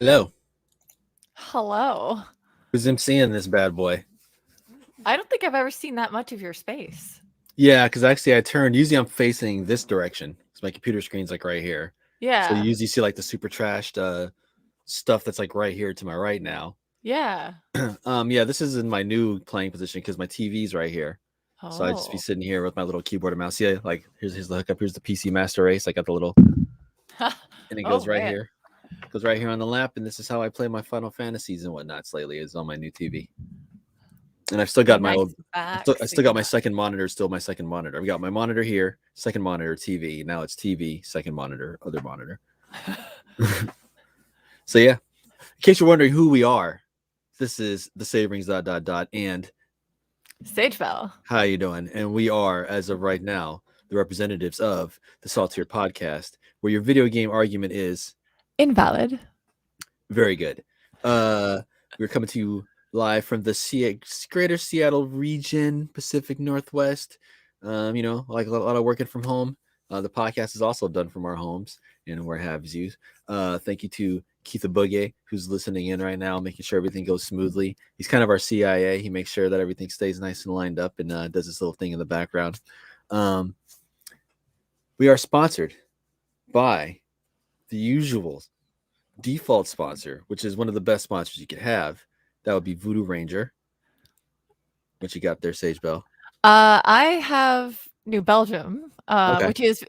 Hello. Hello. Who's emceeing this bad boy? I don't think I've ever seen that much of your space. Yeah, because actually I turned. Usually I'm facing this direction. So my computer screen's like right here. So you Yeah. usually see like the super trashed stuff that's like right here to my right now. Yeah. Yeah, this is in my new playing position because my TV's right here. So I just be Oh. sitting here with my little keyboard and mouse. Yeah, like here's the hookup. Here's the PC Master Race. I got the little, and it Oh goes right man. here. Goes right here on the lap, and this is how I play my Final Fantasies and whatnot lately. Is on my new TV. And I've still The got my nice old. back I still got my seat. second monitor. Still my second monitor. I've got my monitor here, second monitor, TV. Now it's TV, second monitor, other monitor. So yeah, in case you're wondering who we are, this is the Saverings and Sage Bell. how you doing? And we are, as of right now, the representatives of the Saltier Podcast, where your video game argument is Invalid. very good. Uh, we're coming to you live from the Greater Seattle region, Pacific Northwest. Like a lot of working from home. The podcast is also done from our homes and where have you. Thank you to Keith Boogie, who's listening in right now, making sure everything goes smoothly. He's kind of our CIA. He makes sure that everything stays nice and lined up and does this little thing in the background. Um, we are sponsored by the usual default sponsor, which is one of the best sponsors you could have. That would be Voodoo Ranger. What you got there, Sage Bell? I have New Belgium, Okay. which is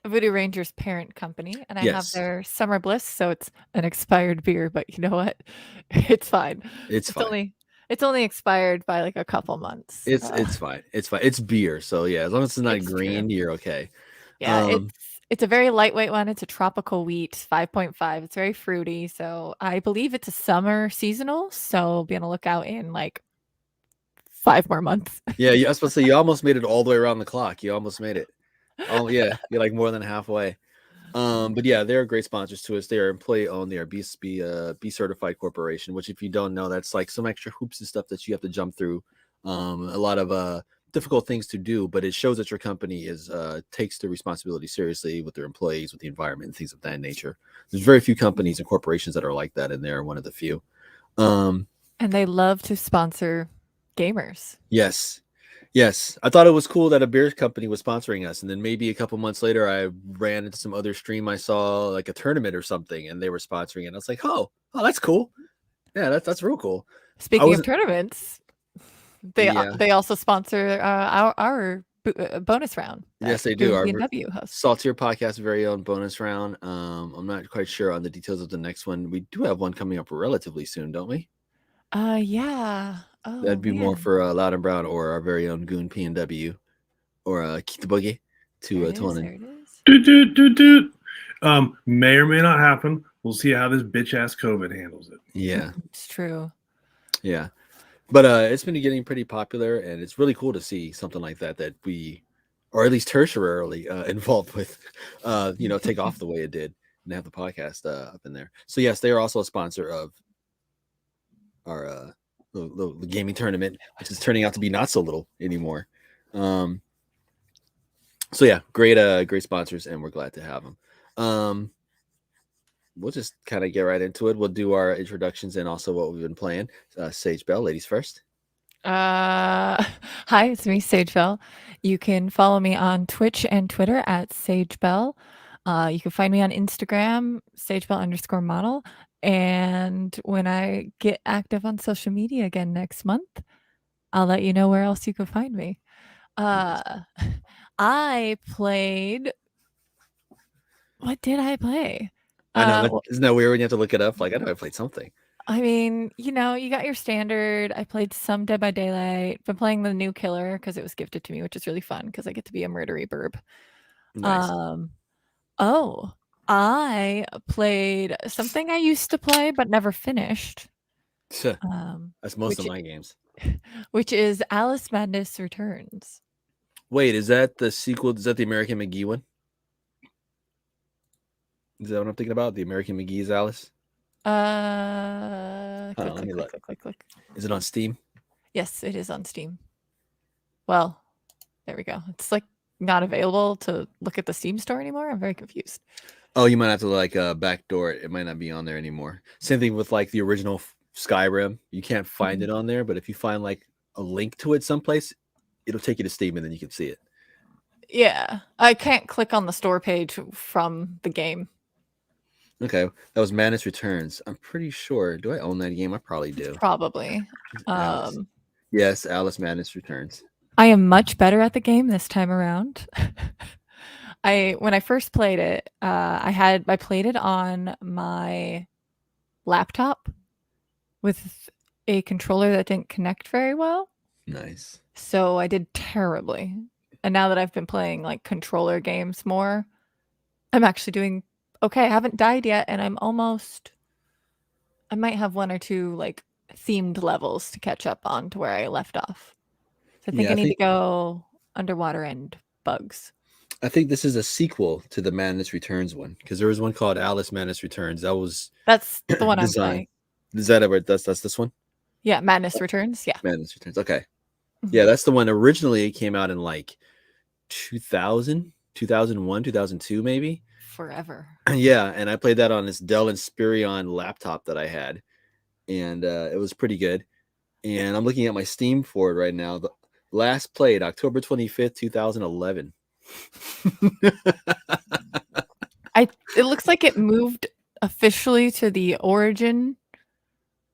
Voodoo Ranger's parent company, and I have Yes, their Summer Bliss, so it's an expired beer, but you know what? It's fine. it's It's fine. only it's only expired by like a couple months. It's fine. It's fine. It's beer, so yeah, as long as it's not It's true. green, you're okay. Yeah, Um, it's a very lightweight one. It's a tropical wheat, 5.5. It's very fruity. So I believe it's a summer seasonal. So be on the lookout in like 5 more months. yeah, I was supposed to say you almost made it all the way around the clock. You almost made it. Oh yeah, you're like more than halfway. But yeah, they're great sponsors to us. They are employee owned. They are B certified corporation. Which, if you don't know, that's like some extra hoops and stuff that you have to jump through. A lot of difficult things to do, but it shows that your company is takes the responsibility seriously with their employees, with the environment, and things of that nature. There's very few companies and corporations that are like that, and they're one of the few. Um, And they love to sponsor gamers. yes, yes, I thought it was cool that a beer company was sponsoring us, and then maybe a couple months later, I ran into some other stream. I saw like a tournament or something, and they were sponsoring it. I was like, oh, that's cool. Yeah, that's real cool. I Speaking of wasn't. tournaments, Yeah, they also sponsor our bonus round that yes, they do. Goon Our B&W hosts. Saltier podcast very own bonus round. I'm not quite sure on the details of the next one. We do have one coming up relatively soon, don't we? Yeah. Oh That'd be more man. for Loud and Brown or our very own Goon P&W or Keith the Boogie There it to is. tone in. There it is. Doot, doot, doot, doot. May or may not happen. We'll see how this bitch ass COVID handles it. Yeah, It's true. yeah. But it's been getting pretty popular, and it's really cool to see something like that we, or at least tertiarily involved with, take off the way it did and have the podcast up in there. So yes, they are also a sponsor of our little gaming tournament, which is turning out to be not so little anymore. Um, so yeah, great sponsors, and we're glad to have them. We'll just kind of get right into it. We'll do our introductions and also what we've been playing. Sage Bell, ladies first. Hi, it's me, Sage Bell. You can follow me on Twitch and Twitter at Sage Bell. You can find me on Instagram, SageBell_model. And when I get active on social media again next month, I'll let you know where else you can find me. Nice. Uh, I played. What did I play? I know that Well, isn't that weird when you have to look it up. Like I know I played something. I mean, you got your standard. I played some Dead by Daylight. Been playing the new Killer because it was gifted to me, which is really fun because I get to be a murdery burb. Nice. Um, oh, I played something I used to play but never finished. Um, That's most of which my games. which is Alice Madness Returns. Wait, is that the sequel? Is that the American McGee one? Is that what I'm thinking about? The American McGee's Alice? Click, Let me click, click, look. click, click, click. Is it on Steam? Yes, it is on Steam. Well, there we go. It's like not available to look at the Steam store anymore. I'm very confused. Oh, you might have to like backdoor it. It might not be on there anymore. Same thing with like the original Skyrim. You can't find it on there, but if you find like a link to it someplace, it'll take you to Steam and then you can see it. Yeah, I can't click on the store page from the game. Okay, that was Madness Returns. I'm pretty sure. Do I own that game? I probably do. Probably. Alice. Yes, Alice Madness Returns. I am much better at the game this time around. When I first played it, I played it on my laptop with a controller that didn't connect very well. Nice. So I did terribly. And now that I've been playing like controller games more, I'm actually doing okay. I haven't died yet, and I might have one or two like themed levels to catch up on to where I left off. So I think I need to go underwater and bugs. I think this is a sequel to the Madness Returns one because there was one called Alice Madness Returns. That's the one I'm playing. Is that ever? That's this one? Yeah, Madness Returns. Yeah. Madness Returns. Okay. Yeah, that's the one. Originally, it came out in like 2000, 2001, 2002, maybe. Forever. Yeah, and I played that on this Dell Inspiron laptop that I had, and it was pretty good. And I'm looking at my Steam for it right now. The last played October 25th, 2011. It looks like it moved officially to the Origin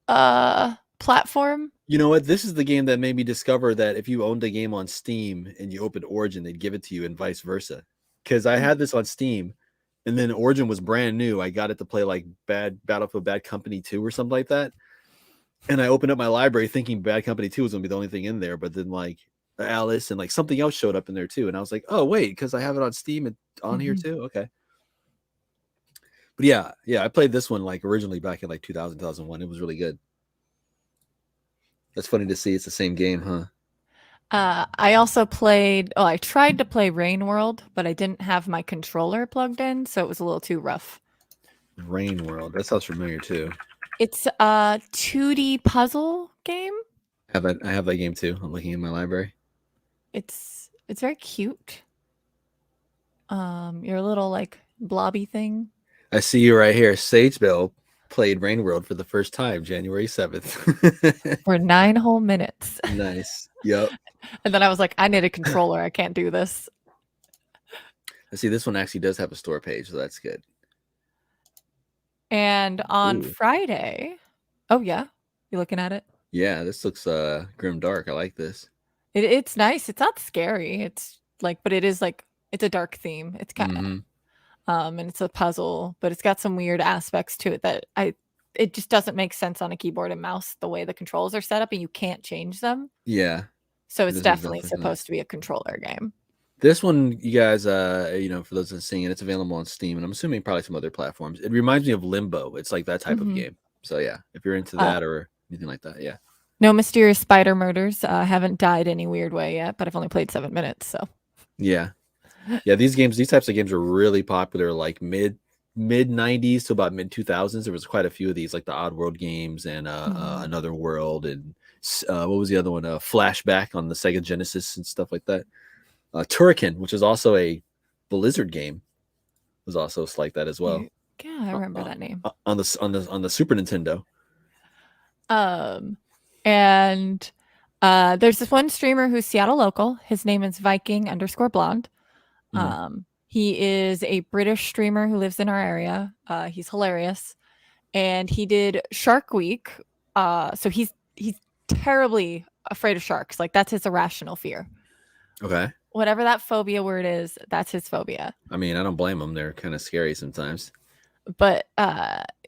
platform. You know what? This is the game that made me discover that if you owned a game on Steam and you opened Origin, they'd give it to you and vice versa. Because I had this on Steam, and then Origin was brand new. I got it to play like Battlefield Bad Company 2 or something like that. And I opened up my library thinking Bad Company 2 was going to be the only thing in there. But then like Alice and like something else showed up in there too. And I was like, oh, wait, because I have it on Steam and on here too? Okay. But yeah, I played this one like originally back in like 2000, 2001. It was really good. That's funny to see. It's the same game, huh? I also I tried to play Rain World, but I didn't have my controller plugged in, so it was a little too rough. Rain World. That sounds familiar too. It's a 2D puzzle game. I have that game too. I'm looking in my library. It's very cute. You're a little like blobby thing. I see you right here. Sage Bell played Rain World for the first time, January 7th. For 9 whole minutes. Nice. Yep. And then I was like, I need a controller. I can't do this. I see this one actually does have a store page, so that's good. And on Friday, oh yeah, you looking at it? Yeah, this looks grim dark. I like this. It's nice. It's not scary. It's like, but it is like it's a dark theme. It's kind of and it's a puzzle, but it's got some weird aspects to it that it just doesn't make sense on a keyboard and mouse the way the controls are set up, and you can't change them. Yeah. So it's definitely supposed to be a controller game. This one, you guys, for those that are seeing it, it's available on Steam, and I'm assuming probably some other platforms. It reminds me of Limbo. It's like that type of game. So yeah, if you're into that or anything like that, yeah. No mysterious spider murders. I haven't died any weird way yet, but I've only played 7 minutes, so. Yeah. These types of games are really popular, like mid 90s to about mid 2000s. There was quite a few of these, like the Oddworld games and Another World, and what was the other one? Flashback on the Sega Genesis and stuff like that. Turrican, which is also a Blizzard game, was also like that as well. Yeah, I remember that name on the Super Nintendo. And there's this one streamer who's Seattle local. His name is Viking_blonde. He is a British streamer who lives in our area. He's hilarious, and he did Shark Week. So he's terribly afraid of sharks. Like that's his irrational fear. Okay. Whatever that phobia word is, that's his phobia. I mean, I don't blame him. They're kind of scary sometimes. But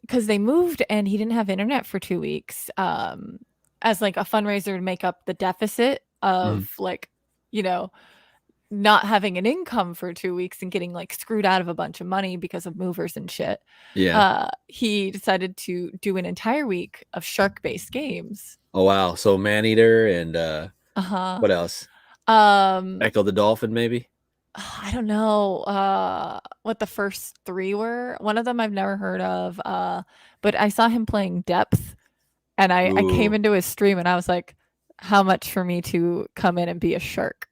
because they moved and he didn't have internet for 2 weeks, as like a fundraiser to make up the deficit of not having an income for 2 weeks and getting like screwed out of a bunch of money because of movers and shit. Yeah. He decided to do an entire week of shark-based games. Oh wow! So Maneater and what else? Echo the Dolphin, maybe. I don't know what the first 3 were. One of them I've never heard of, but I saw him playing Depth, and I came into his stream and I was like, "How much for me to come in and be a shark?"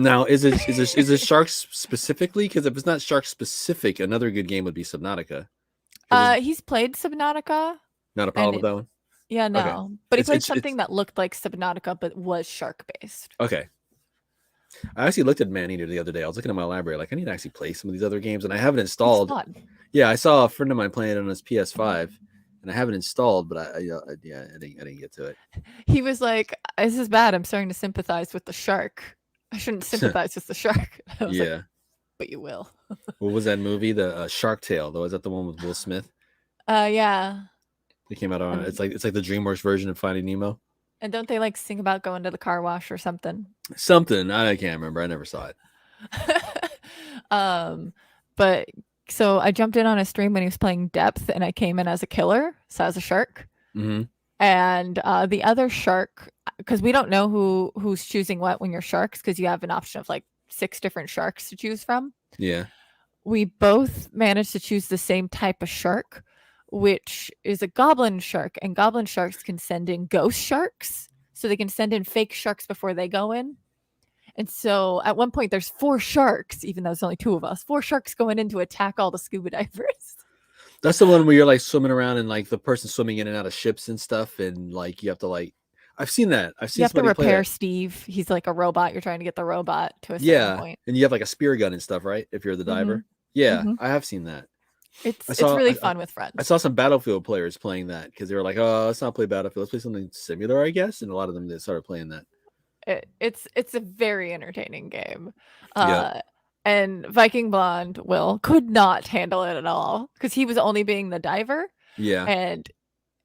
Now, is it sharks specifically? Because if it's not shark specific, another good game would be Subnautica. He's played Subnautica. Not a problem with that one. Yeah, Okay. no. But he It's- played it's- something that looked like Subnautica but was shark based. Okay. I actually looked at Maneater the other day. I was looking at my library, like I need to actually play some of these other games, and I haven't installed. Yeah, I saw a friend of mine playing it on his PS5, and I haven't installed, but I didn't get to it. He was like, "This is bad. I'm starting to sympathize with the shark. I shouldn't sympathize with the shark." I was like, but you will. What was that movie? The Shark Tale, though. Is that the one with Will Smith? Yeah. It came out on. It's like the DreamWorks version of Finding Nemo. And don't they like sing about going to the car wash or something? Something I can't remember. I never saw it. But so I jumped in on a stream when he was playing Depth, and I came in as a killer, so as a shark. Mm-hmm. And the other shark, because we don't know who's choosing what when you're sharks, because you have an option of like 6 different sharks to choose from. Yeah. We both managed to choose the same type of shark, which is a goblin shark, and goblin sharks can send in ghost sharks, so they can send in fake sharks before they go in. And so at one point there's 4 sharks, even though it's only 2 of us, 4 sharks going in to attack all the scuba divers. That's the one where you're like swimming around and like the person swimming in and out of ships and stuff, and like you have to like. I've seen that. I've seen. You have to repair Steve. He's like a robot. You're trying to get the robot to a certain point. And you have like a spear gun and stuff, right? If you're the diver. Yeah, I have seen that. It's really fun with friends. I saw some Battlefield players playing that because they were like, "Oh, let's not play Battlefield. Let's play something similar, I guess." And a lot of them they started playing that. It's a very entertaining game. And Viking Blonde could not handle it at all because he was only being the diver. Yeah. And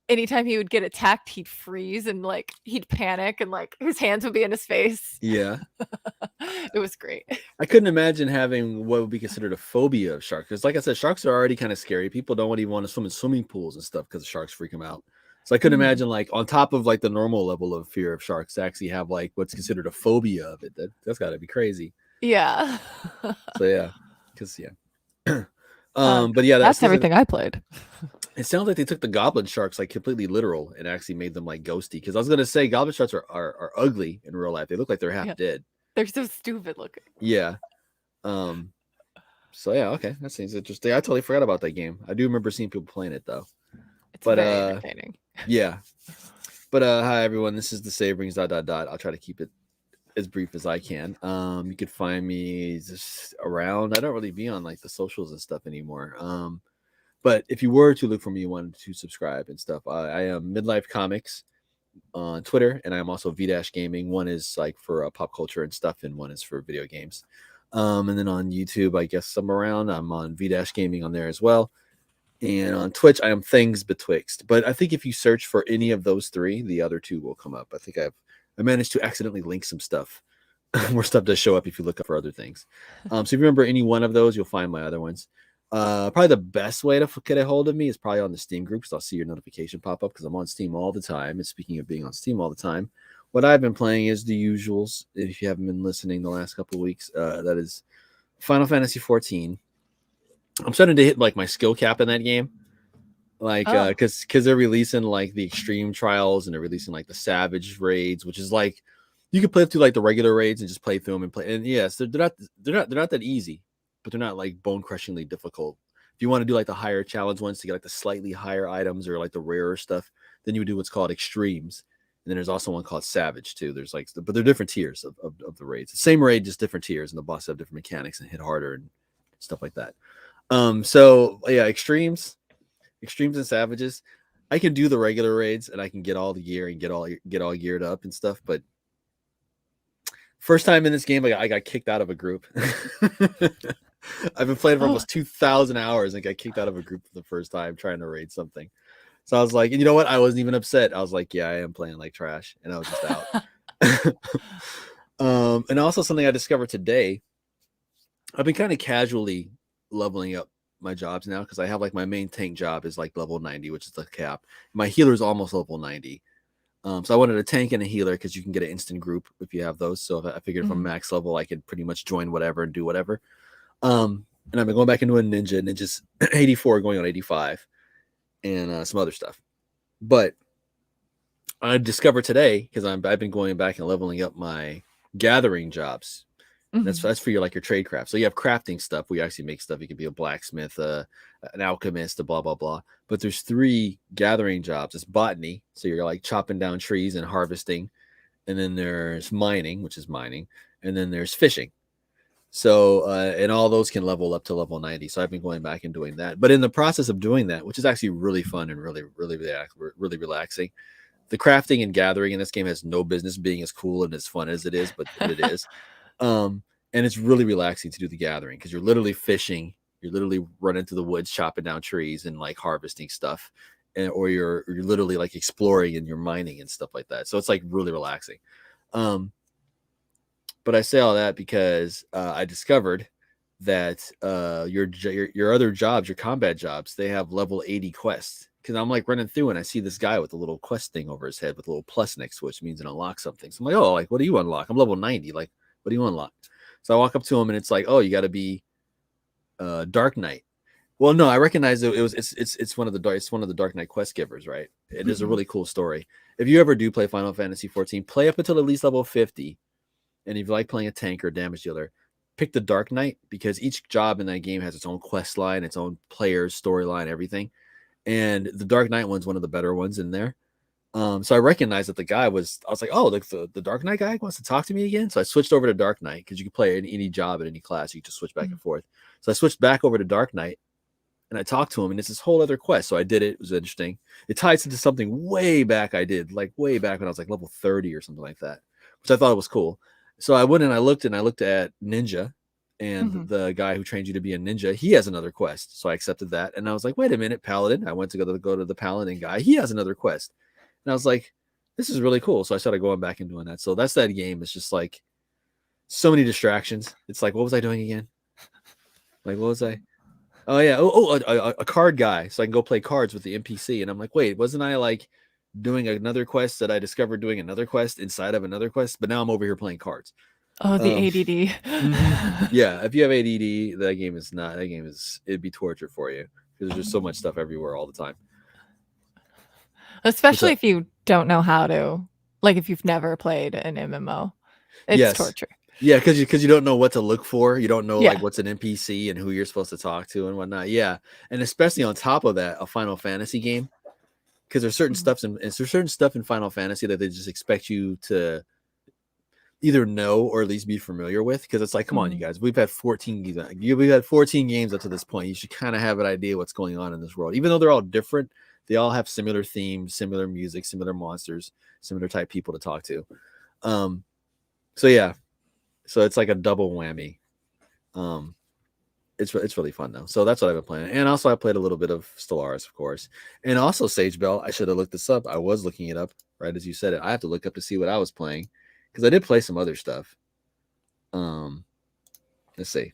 anytime he would get attacked, he'd freeze and like he'd panic and like his hands would be in his face. Yeah. It was great. I couldn't imagine having what would be considered a phobia of sharks. Because like I said, sharks are already kind of scary. People don't even want to swim in swimming pools and stuff because the sharks freak them out. So I couldn't imagine like on top of like the normal level of fear of sharks to actually have like what's considered a phobia of it. That's got to be crazy. Yeah. So yeah, because but yeah, that's everything I played. It sounds like they took the goblin sharks like completely literal and actually made them like ghosty. Because I was gonna say goblin sharks are ugly in real life. They look like they're half dead. They're so stupid looking. Yeah. So yeah, okay, that seems interesting. I totally forgot about that game. I do remember seeing people playing it though. It's very entertaining. Yeah. But hi everyone, this is the Saberings ... I'll try to keep it as brief as I can. You could find me just around. I don't really be on like the socials and stuff anymore. But if you were to look for me, you wanted to subscribe and stuff, I am Midlife Comics on Twitter, and I am also V-Gaming. One is like for pop culture and stuff, and one is for video games. And then on YouTube, I guess I'm around. I'm on V-Gaming on there as well. And on Twitch, I am Things Betwixt. But I think if you search for any of those 3, the other 2 will come up. I think I managed to accidentally link some stuff. More stuff does show up if you look up for other things. So if you remember any one of those, you'll find my other ones. Probably the best way to get a hold of me is probably on the Steam group, because I'll see your notification pop up because I'm on Steam all the time. And speaking of being on Steam all the time, what I've been playing is the usuals. If you haven't been listening the last couple of weeks, that is Final Fantasy 14. I'm starting to hit like my skill cap in that game, like because they're releasing like the extreme trials and they're releasing like the savage raids, which is like you can play through like the regular raids and just play through them and play. And yes, they're not that easy, but they're not like bone crushingly difficult. If you want to do like the higher challenge ones to get like the slightly higher items or like the rarer stuff, then you would do what's called extremes. And then there's also one called Savage too. There's like, but they're different tiers of the raids. The same raid, just different tiers, and the boss have different mechanics and hit harder and stuff like that. So yeah, extremes and savages. I can do the regular raids and I can get all the gear and get all geared up and stuff. But first time in this game, I got kicked out of a group. I've been playing for almost 2,000 hours and got kicked out of a group for the first time trying to raid something. So I was like, and you know what? I wasn't even upset. I was like, yeah, I am playing like trash, and I was just out. And also something I discovered today. I've been kind of casually leveling up my jobs now because I have like my main tank job is like level 90, which is the cap. My healer is almost level 90. So I wanted a tank and a healer because you can get an instant group if you have those. So I figured from max level, I could pretty much join whatever and do whatever. And I've been going back into a ninja's 84 going on 85 and some other stuff. But I discovered today, because I've been going back and leveling up my gathering jobs. That's for your like your trade craft. So you have crafting stuff where you actually make stuff. You could be a blacksmith, an alchemist, a blah blah blah. But there's 3 gathering jobs. It's botany, so you're like chopping down trees and harvesting, and then there's mining, which is mining, and then there's fishing. So and all those can level up to level 90. So I've been going back and doing that. But in the process of doing that, which is actually really fun and really relaxing, the crafting and gathering in this game has no business being as cool and as fun as it is, but it is. And it's really relaxing to do the gathering because you're literally fishing, you're literally running through the woods, chopping down trees and like harvesting stuff, or you're literally like exploring and you're mining and stuff like that. So it's like really relaxing. But I say all that because I discovered that your other jobs, your combat jobs, they have level 80 quests. Because I'm like running through and I see this guy with a little quest thing over his head with a little plus next to it, which means it unlocks something. So I'm like, oh, like what do you unlock? I'm level 90. Like, what do you unlock? So I walk up to him and it's like, oh, you got to be Dark Knight. Well, no, I recognize it's one of the Dark Knight quest givers, right? It is a really cool story. If you ever do play Final Fantasy 14, play up until at least level 50. And if you like playing a tank or damage dealer, pick the Dark Knight because each job in that game has its own quest line, its own players, storyline, everything. And the Dark Knight one's one of the better ones in there. So I recognized that I was like, oh, the Dark Knight guy wants to talk to me again. So I switched over to Dark Knight because you can play any job at any class. You can just switch back and forth. So I switched back over to Dark Knight and I talked to him and it's this whole other quest. So I did it. It was interesting. It ties into something way back I did, like way back when I was like level 30 or something like that, which I thought was cool. So I went and I looked at Ninja and the guy who trained you to be a ninja. He has another quest. So I accepted that. And I was like, wait a minute, Paladin. I went to go to the Paladin guy. He has another quest. And I was like, this is really cool. So I started going back and doing that. So that's that game. It's just like so many distractions. It's like, what was I doing again? Like, what was I? Oh, yeah. A card guy. So I can go play cards with the NPC. And I'm like, wait, wasn't I like doing another quest that I discovered doing another quest inside of another quest? But now I'm over here playing cards. Oh, the ADD. Yeah. If you have ADD, it'd be torture for you because there's just so much stuff everywhere all the time. Especially if you don't know how to, like if you've never played an MMO, it's torture. Yeah, because you don't know what to look for. You don't know like what's an NPC and who you're supposed to talk to and whatnot. Yeah, and especially on top of that, a Final Fantasy game, because there's certain stuff in Final Fantasy that they just expect you to either know or at least be familiar with. Because it's like, come on, you guys, we've had 14 games up to this point. You should kind of have an idea what's going on in this world, even though they're all different. They all have similar themes, similar music, similar monsters, similar type people to talk to. So yeah, so it's like a double whammy. It's really fun though. So that's what I've been playing. And also I played a little bit of Stellaris, of course. And also Sage Bell. I should have looked this up. I was looking it up right as you said it. I have to look up to see what I was playing because I did play some other stuff. Let's see.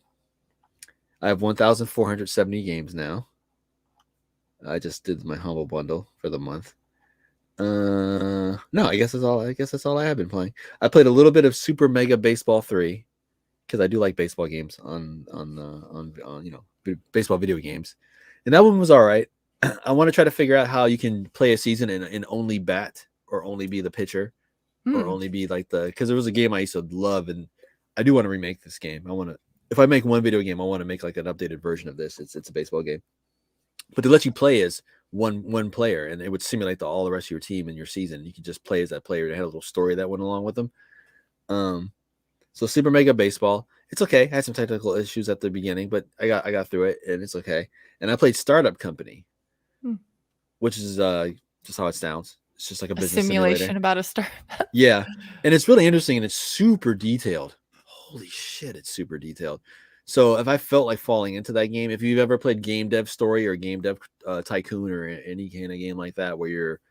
I have 1,470 games now. I just did my humble bundle for the month. No, I guess that's all I have been playing. I played a little bit of Super Mega Baseball 3 because I do like baseball games on baseball video games, and that one was all right. I want to try to figure out how you can play a season and only bat or only be the pitcher or only be like because there was a game I used to love and I do want to remake this game. If I make one video game, I want to make like an updated version of this. It's a baseball game. But to let you play as one player, and it would simulate all the rest of your team in your season. You could just play as that player. They had a little story that went along with them. So Super Mega Baseball, it's okay. I had some technical issues at the beginning, but I got through it, and it's okay. And I played Startup Company, which is just how it sounds. It's just like a business simulation about a startup. Yeah, and it's really interesting, and it's super detailed. Holy shit, it's super detailed. So if I felt like falling into that game, if you've ever played Game Dev Story or Game Dev Tycoon or any kind of game like that, where you're,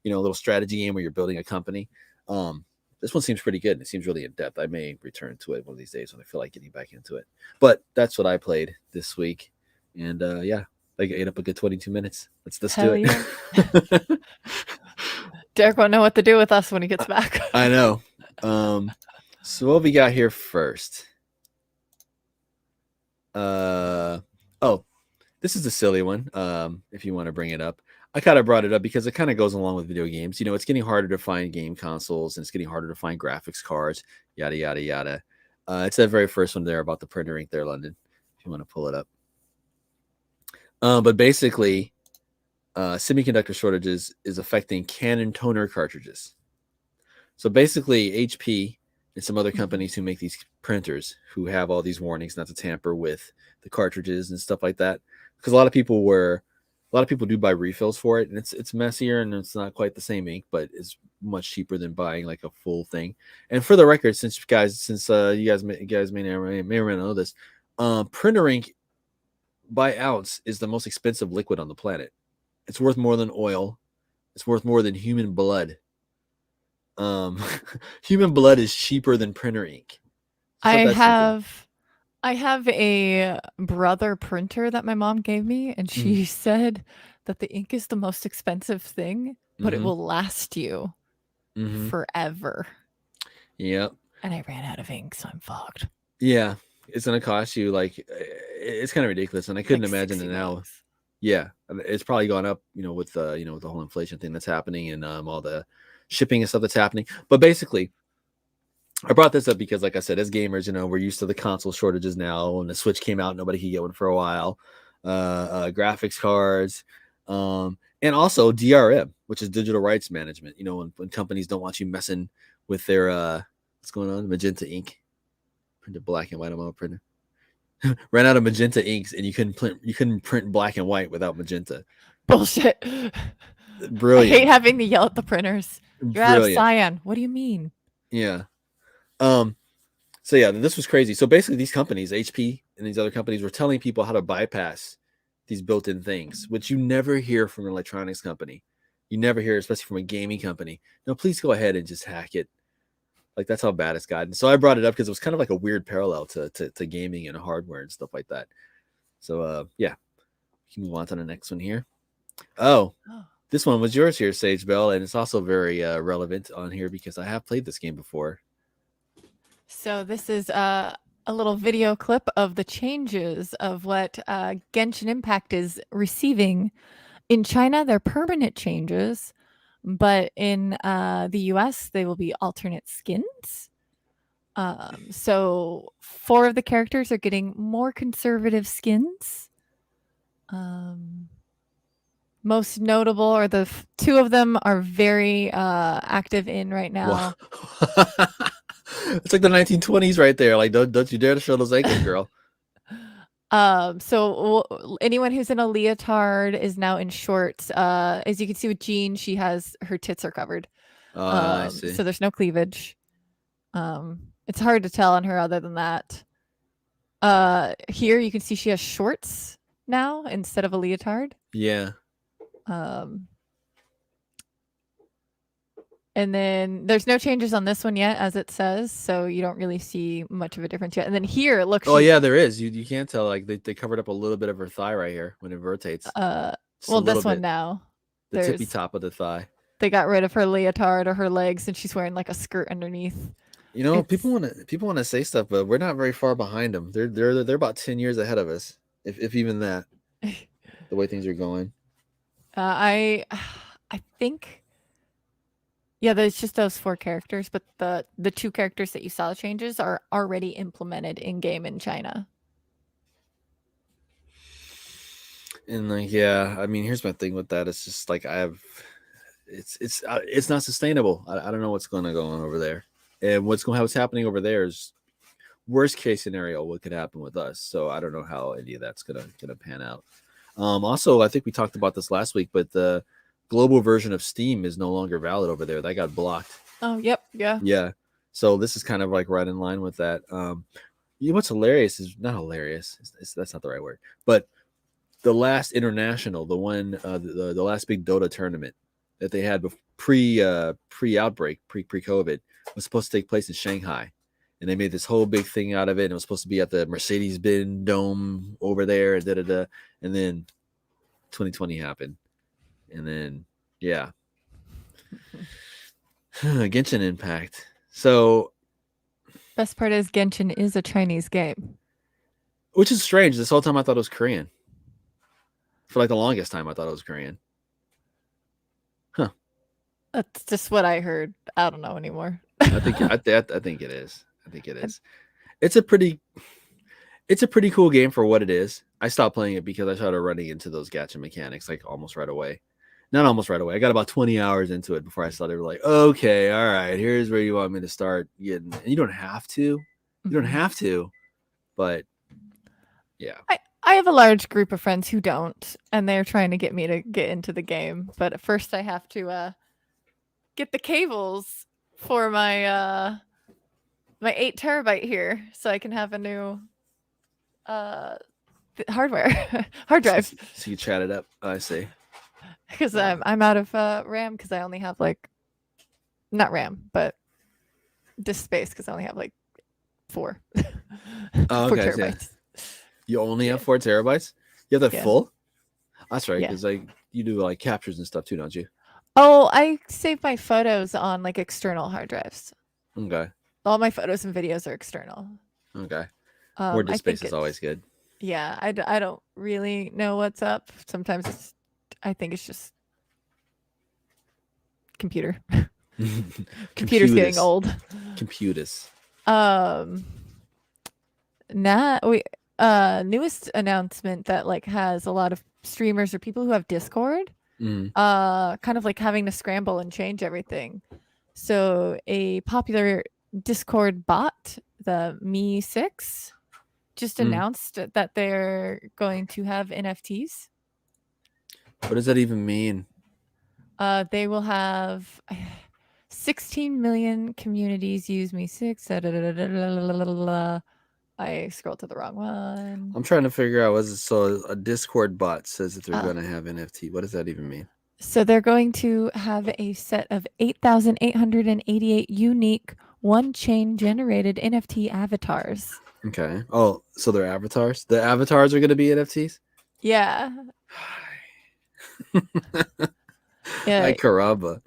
a little strategy game where you're building a company, this one seems pretty good. And it seems really in depth. I may return to it one of these days when I feel like getting back into it. But that's what I played this week, and I ate up a good 22 minutes. Let's do it. Yeah. Derek won't know what to do with us when he gets back. I know. So what we got here first? This is a silly one. If you want to bring it up, I kind of brought it up because it kind of goes along with video games. It's getting harder to find game consoles and it's getting harder to find graphics cards, yada, yada, yada. It's that very first one there about the printer ink there, London, if you want to pull it up. But basically, semiconductor shortages is affecting Canon toner cartridges. So basically, HP and some other companies who make these printers who have all these warnings not to tamper with the cartridges and stuff like that, because a lot of people do buy refills for it, and it's messier and it's not quite the same ink, but it's much cheaper than buying like a full thing. And for the record, since you guys may or may not know this, printer ink by ounce is the most expensive liquid on the planet. It's worth more than oil. It's worth more than human blood. Human blood is cheaper than printer ink. I have a brother printer that my mom gave me, and she said that the ink is the most expensive thing, but it will last you forever. Yep. And I ran out of ink, so I'm fucked. Yeah, it's gonna cost you like, it's kind of ridiculous, and I couldn't imagine it now. $60. Yeah, it's probably gone up, with the with the whole inflation thing that's happening and all the shipping and stuff that's happening. But basically, I brought this up because, like I said, as gamers, we're used to the console shortages now. When the Switch came out, nobody could get one for a while. Graphics cards, and also DRM, which is digital rights management. When companies don't want you messing with their what's going on, magenta ink, printed black and white on my printer. Ran out of magenta inks, and you couldn't print black and white without magenta. Bullshit. Brilliant. I hate having to yell at the printers. You're out of cyan. What do you mean? Yeah. So yeah, this was crazy. So basically, these companies, HP and these other companies, were telling people how to bypass these built-in things, which you never hear from an electronics company. You never hear, especially from a gaming company. No, please go ahead and just hack it. Like, that's how bad it's gotten. So I brought it up because it was kind of like a weird parallel to gaming and hardware and stuff like that. So yeah, we can move on to the next one here. Oh, this one was yours here, Sage Bell, and it's also very relevant on here because I have played this game before. So this is a little video clip of the changes of what Genshin Impact is receiving. In China, they're permanent changes, but in the US, they will be alternate skins. So 4 of the characters are getting more conservative skins. Most notable are the 2 of them are very active in right now. It's like the 1920s right there. Like, don't you dare to show those ankles, girl. So anyone who's in a leotard is now in shorts. As you can see with Jean, her tits are covered. I see. So there's no cleavage. It's hard to tell on her other than that. Here you can see she has shorts now instead of a leotard. Yeah. And then there's no changes on this one yet, as it says, so you don't really see much of a difference yet. And then here, look. Oh yeah, there is. You can't tell. Like, they covered up a little bit of her thigh right here when it rotates. Well, this one now. The tippy top of the thigh. They got rid of her leotard or her legs, and she's wearing like a skirt underneath. People want to say stuff, but we're not very far behind them. They're about 10 years ahead of us, if even that. The way things are going. I think. Yeah, there's just those 4 characters, but the 2 characters that you saw changes are already implemented in game in China. And like, yeah, I mean, here's my thing with that. It's just like it's not sustainable. I don't know what's going to go on over there, and what's happening over there is worst case scenario what could happen with us. So I don't know how any of that's gonna pan out. Also, I think we talked about this last week, but the global version of Steam is no longer valid over there. That got blocked. Oh, yep, yeah. Yeah. So this is kind of like right in line with that. What's hilarious is not hilarious. That's not the right word. But the last international, the one, the last big Dota tournament that they had pre-outbreak, pre-COVID, was supposed to take place in Shanghai. And they made this whole big thing out of it. And it was supposed to be at the Mercedes-Benz Dome over there. And then 2020 happened. And then, yeah. Genshin Impact. So. Best part is Genshin is a Chinese game. Which is strange. This whole time I thought it was Korean. For like the longest time, I thought it was Korean. Huh. That's just what I heard. I don't know anymore. I think it is. I think it is. it's a pretty cool game for what it is. I stopped playing it because I started running into those gacha mechanics like almost right away. Not almost right away. I got about 20 hours into it before I started like, okay, all right, here's where you want me to start getting. And you don't have to. You don't have to, but yeah. I have a large group of friends who don't, and they're trying to get me to get into the game. But at first, I have to get the cables for my 8 terabyte here, so I can have a new hardware hard drive. So you chat it up. I see. Because I'm out of RAM because I only have like not RAM, but disk space because I only have like 4. Oh, 4 okay, terabytes. yeah. You only have 4 terabytes? You have that Yeah. full? That's right, Yeah. because like you do like captures and stuff too, don't you? Oh, I save my photos on like external hard drives. Okay. All my photos and videos are external. Okay. More disk I space think is always good. Yeah, I don't really know what's up. Sometimes I think it's just computer. Computer's getting old. Computers. Newest announcement that like has a lot of streamers or people who have Discord kind of like having to scramble and change everything. So a popular Discord bot, the Me6, just announced that they're going to have NFTs. What does that even mean? They will have 16 million communities use Me6. I scrolled to the wrong one. I'm trying to figure out so a Discord bot says that they're going to have NFT. What does that even mean? So they're going to have a set of 8,888 unique one-chain generated NFT avatars. Okay. Oh, so they're avatars? The avatars are going to be NFTs? Yeah. Ay, caramba.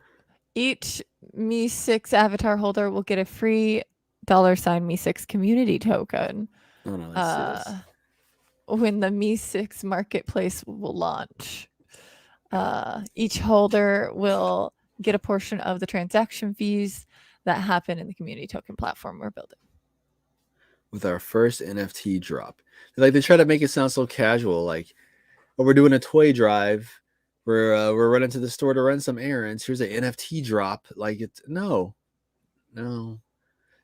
Each Me6 avatar holder will get a free $Me6 community token. Oh, no, let's see this. When the Me6 marketplace will launch. Each holder will get a portion of the transaction fees that happen in the community token platform we're building. With our first NFT drop. Like they try to make it sound so casual, like, oh, we're doing a toy drive. We're running to the store to run some errands. Here's an NFT drop. Like it's no. And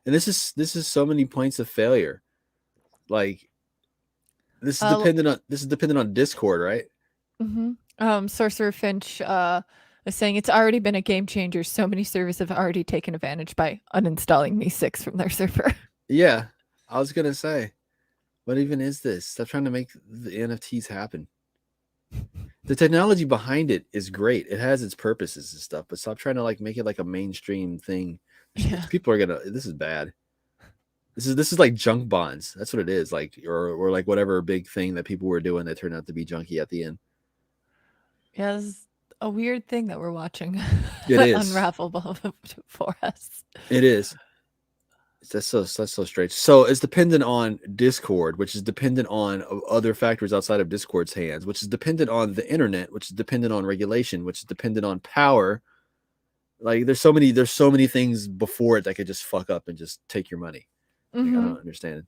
this is so many points of failure. Like this is dependent on Discord, right? Mm-hmm. Sorcerer Finch is saying it's already been a game changer. So many servers have already taken advantage by uninstalling Me6 from their server. Yeah, I was gonna say, what even is this? Stop trying to make the NFTs happen. The technology behind it is great. It has its purposes and stuff, but stop trying to like make it like a mainstream thing. Yeah. People are gonna. This is bad. This is like junk bonds. That's what it is. Like or like whatever big thing that people were doing that turned out to be junky at the end. Yeah, this is a weird thing that we're watching. It is unravel for us. It is. That's so strange. So it's dependent on Discord, which is dependent on other factors outside of Discord's hands, which is dependent on the internet, which is dependent on regulation, which is dependent on power. Like there's so many things before it that could just fuck up and just take your money. Like, I don't understand it.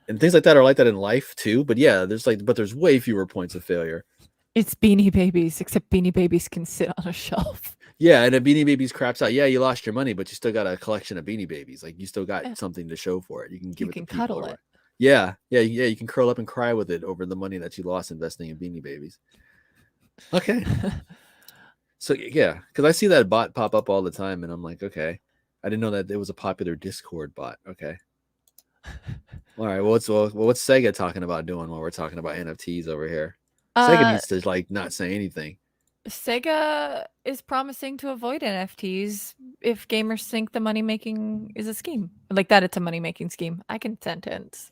And things like that are like that in life too. But yeah, there's way fewer points of failure. It's Beanie Babies, except Beanie Babies can sit on a shelf. Yeah, and a Beanie Babies craps out. Yeah, you lost your money, but you still got a collection of Beanie Babies. Like you still got something to show for it. You can give it. You can cuddle it. Yeah. You can curl up and cry with it over the money that you lost investing in Beanie Babies. Okay. So yeah, because I see that bot pop up all the time, and I'm like, okay, I didn't know that it was a popular Discord bot. Okay. All right. Well, what's Sega talking about doing while we're talking about NFTs over here? Sega needs to like not say anything. Sega is promising to avoid NFTs if gamers think the money making is a scheme. Like that it's a money making scheme. I can sentence.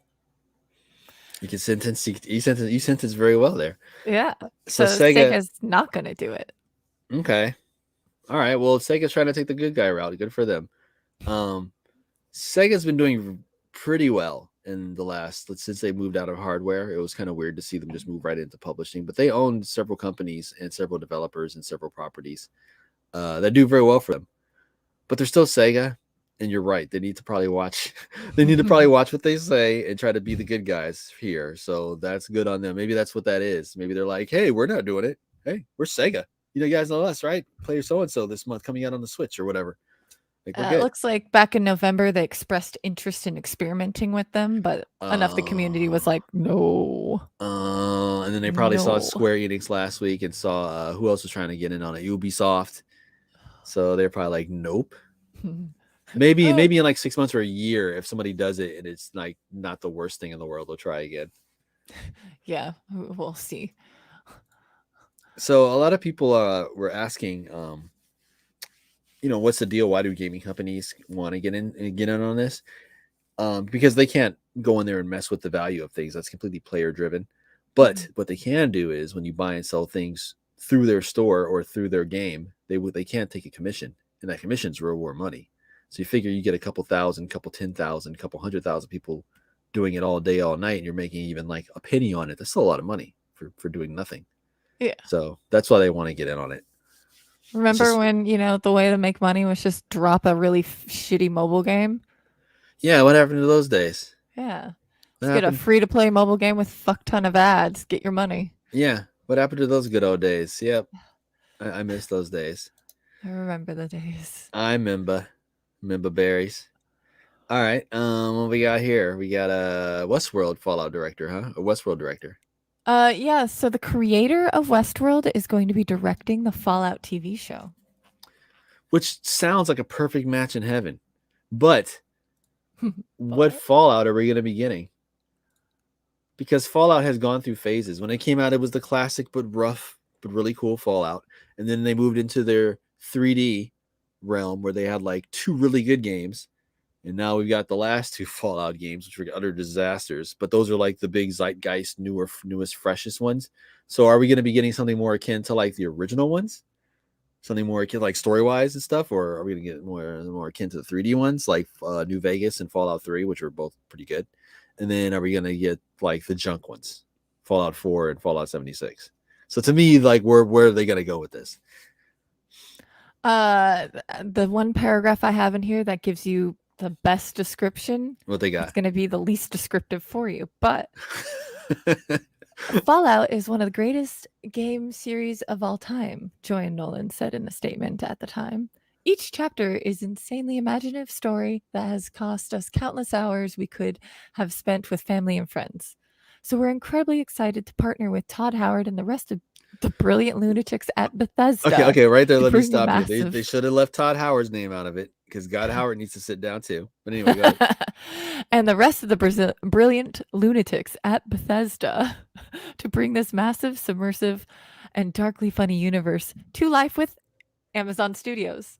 You can sentence. You sentence very well there. Yeah. So Sega's not going to do it. Okay. All right. Well, Sega's trying to take the good guy route. Good for them. Sega's been doing pretty well in the last since they moved out of hardware. It was kind of weird to see them just move right into publishing, but they own several companies and several developers and several properties that do very well for them. But they're still Sega, And you're right. They need to probably watch. They need to probably watch what they say and try to be the good guys here. So that's good on them. Maybe that's what that is. Maybe they're like, hey, we're not doing it. Hey, we're Sega. You guys know us, right? Player so and so this month coming out on the Switch or whatever. Like we're It good. looks like back in November they expressed interest in experimenting with them, but enough the community was like, no. And then they probably saw No. Square Enix last week and saw who else was trying to get in on it, Ubisoft. So they're probably like, nope. Maybe in like 6 months or a year, if somebody does it and it's like not the worst thing in the world, they'll try again. Yeah, we'll see. So a lot of people were asking, what's the deal? Why do gaming companies want to get in on this? Because they can't go in there and mess with the value of things. That's completely player driven. But what they can do is when you buy and sell things through their store or through their game, they can't take a commission, and that commission's real war money. So you figure you get a couple thousand, couple 10,000, couple 100,000 people doing it all day, all night, and you're making even like a penny on it. That's still a lot of money for doing nothing. Yeah. So that's why they want to get in on it. Remember when, the way to make money was just drop a really shitty mobile game? Yeah, what happened to those days? Yeah. Let's get a free-to-play mobile game with fuck ton of ads. Get your money. Yeah. What happened to those good old days? Yep. I miss those days. I remember the days. I remember berries. All right. What we got here? We got a WESTWORLD Fallout director, huh? A WESTWORLD director. Yeah, so the creator of WESTWORLD is going to be directing the Fallout TV show. Which sounds like a perfect match in heaven. But what Fallout are we going to be getting? Because Fallout has gone through phases. When it came out, it was the classic but rough but really cool Fallout. And then they moved into their 3D realm where they had like 2 really good games. And now we've got the last 2 Fallout games, which were utter disasters. But those are like the big zeitgeist, newest, freshest ones. So are we going to be getting something more akin to like the original ones? Something more akin, like story-wise and stuff? Or are we going to get more akin to the 3D ones, like New Vegas and Fallout 3, which are both pretty good? And then are we going to get like the junk ones, Fallout 4 and Fallout 76? So to me, like, where are they going to go with this? The one paragraph I have in here that gives you the best description, what they got? It's going to be the least descriptive for you, but Fallout is one of the greatest game series of all time, Joy and Nolan said in a statement at the time. Each chapter is an insanely imaginative story that has cost us countless hours we could have spent with family and friends. So we're incredibly excited to partner with Todd Howard and the rest of the brilliant lunatics at Bethesda. Okay, right there. Let me stop you. Massive... They should have left Todd Howard's name out of it because God Howard needs to sit down too. But anyway, go ahead. And the rest of the brilliant lunatics at Bethesda to bring this massive, submersive, and darkly funny universe to life with Amazon Studios.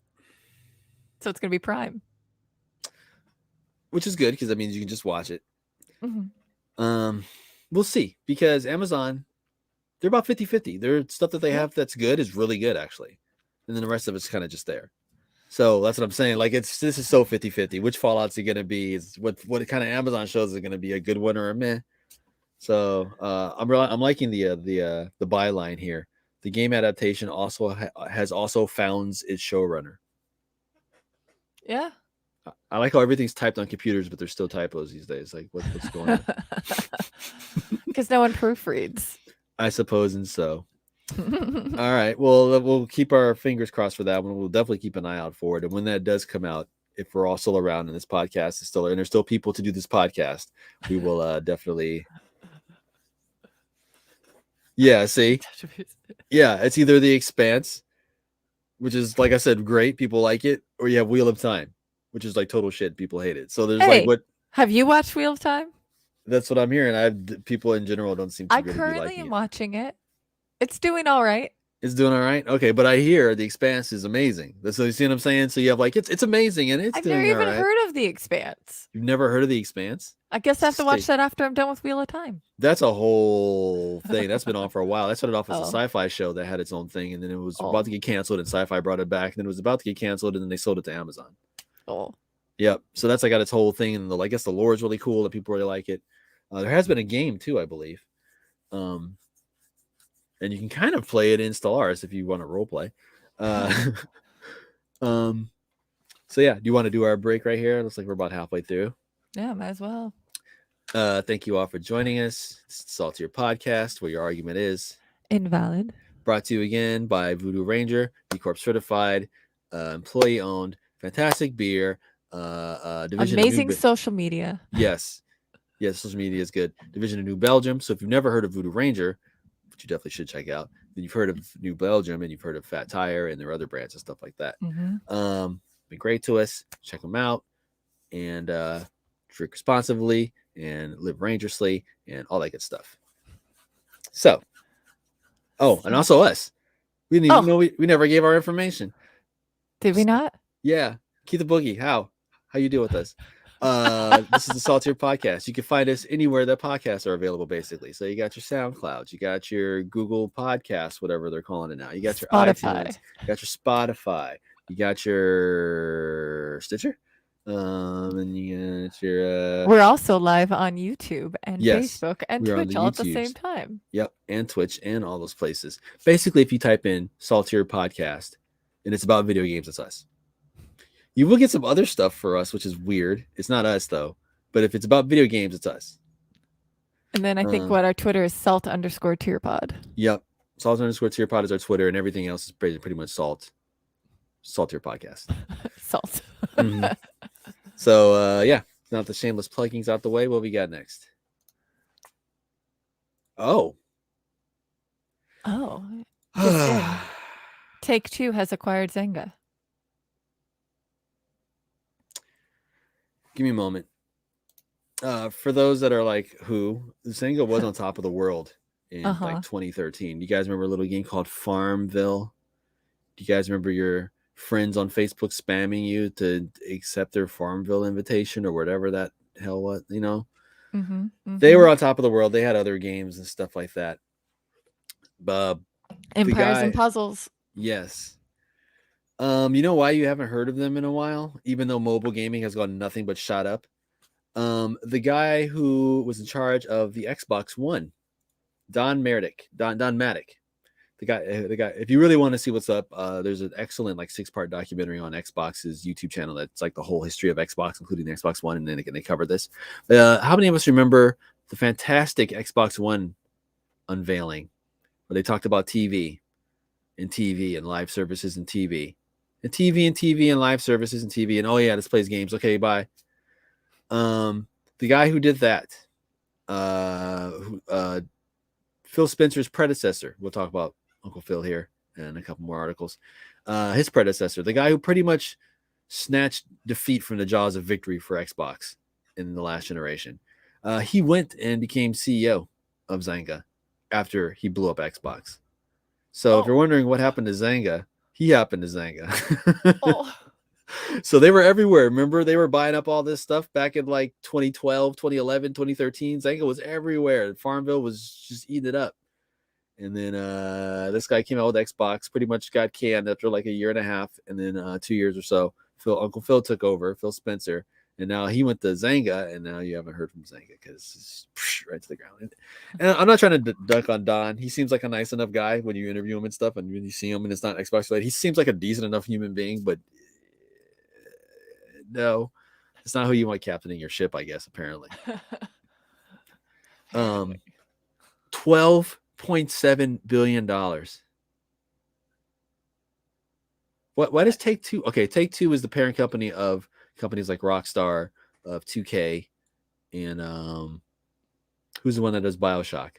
So it's going to be Prime. Which is good because that means you can just watch it. Mm-hmm. We'll see because Amazon, they're about 50-50. Their stuff that they have that's good is really good, actually. And then the rest of it's kind of just there. So that's what I'm saying. Like, this is so 50-50. Which Fallout's it going to be? Is what kind of Amazon shows is going to be a good one or a meh? So I'm liking the byline here. The game adaptation also has founds its showrunner. Yeah. I like how everything's typed on computers, but there's still typos these days. Like, what's going on? Because no one proofreads. I suppose, and so. All right. Well, we'll keep our fingers crossed for that one. We'll definitely keep an eye out for it. And when that does come out, if we're all still around and this podcast is still, and there's still people to do this podcast, we will definitely. Yeah. See. Yeah, it's either The Expanse, which is, like I said, great. People like it, or you have Wheel of Time, which is like total shit. People hate it. So there's have you watched Wheel of Time? That's what I'm hearing. People in general don't seem to really be liking it. I currently am watching it. It's doing all right. It's doing all right. Okay, but I hear The Expanse is amazing. So you see what I'm saying? So you have like it's amazing and it's doing all right. I've never even heard of The Expanse. You've never heard of The Expanse? I guess I have to watch that after I'm done with Wheel of Time. That's a whole thing. That's been on for a while. That started off as a sci-fi show that had its own thing, and then it was about to get canceled, and Sci-Fi brought it back, and then it was about to get canceled, and then they sold it to Amazon. Oh. Yep. So that's got its whole thing, and I guess the lore is really cool, and people really like it. There has been a game too, I believe. And you can kind of play it in Stellaris if you want to role play. So yeah, do you want to do our break right here? Looks like we're about halfway through. Yeah, might as well. Thank you all for joining us. It's the Saltier Podcast, where your argument is Invalid. brought to you again by Voodoo Ranger, B Corp certified, employee owned, fantastic beer, division Amazing of New social media. Yes, social media is good. Division of New Belgium. So if you've never heard of Voodoo Ranger, which you definitely should check out, then you've heard of New Belgium and you've heard of Fat Tire and their other brands and stuff like that. Been great to us. Check them out and drink responsibly and live rangerously and all that good stuff. So, and also us. We didn't even know we never gave our information. Did we not? Yeah. Keith the Boogie, how you deal with us? This is the Saltier Podcast. You can find us anywhere that podcasts are available, basically. So you got your SoundClouds, you got your Google Podcasts, whatever they're calling it now. You got your Spotify. iTunes, you got your Spotify, you got your Stitcher, and you got your. We're also live on YouTube and Yes, Facebook and we're on Twitch the all at the YouTubes. same time. Yep, and Twitch and all those places. Basically, if you type in Saltier Podcast and it's about video games, it's us. You will get some other stuff for us, which is weird. It's not us, though. But if it's about video games, it's us. And then I think what our Twitter is salt_tierpod. Yep. Salt_tierpod is our Twitter, and everything else is pretty much Saltier Podcast. Salt. Mm-hmm. So, yeah. Now the shameless plugging's out the way, what we got next? Oh. Just in. Take-Two has acquired Zynga. Give me a moment. For those that are like, who? Zynga was on top of the world in like 2013. Do you guys remember a little game called Farmville? Do you guys remember your friends on Facebook spamming you to accept their Farmville invitation or whatever that hell was, you know? They were on top of the world. They had other games and stuff like that. Empires and Puzzles. Yes. You know why you haven't heard of them in a while, even though mobile gaming has gone nothing but shot up? The guy who was in charge of the Xbox One, Don Maddock. The guy. If you really want to see what's up, there's an excellent 6-part documentary on Xbox's YouTube channel that's like the whole history of Xbox, including the Xbox One, and then they cover this. How many of us remember the fantastic Xbox One unveiling, where they talked about TV and live services and TV and live services and TV and oh yeah, this plays games. Okay, bye. The guy who did that, Phil Spencer's predecessor. We'll talk about Uncle Phil here and a couple more articles. His predecessor, the guy who pretty much snatched defeat from the jaws of victory for Xbox in the last generation. He went and became CEO of Zynga after he blew up Xbox. So if you're wondering what happened to Zynga, he happened to Zynga. So they were everywhere. Remember, they were buying up all this stuff back in 2012, 2011, 2013. Zynga was everywhere. Farmville was just eating it up. And then this guy came out with Xbox, pretty much got canned after a year and a half. And then 2 years or so, Uncle Phil took over, Phil Spencer. And now he went to Zynga, and now you haven't heard from Zynga because it's right to the ground. And I'm not trying to dunk on Don. He seems like a nice enough guy when you interview him and stuff, and when you see him and it's not Xbox related. He seems like a decent enough human being, but no, it's not who you want captaining your ship, I guess, apparently. $12.7 billion. Why does Take-Two? Okay, Take-Two is the parent company of companies like Rockstar, of 2K, and who's the one that does BioShock?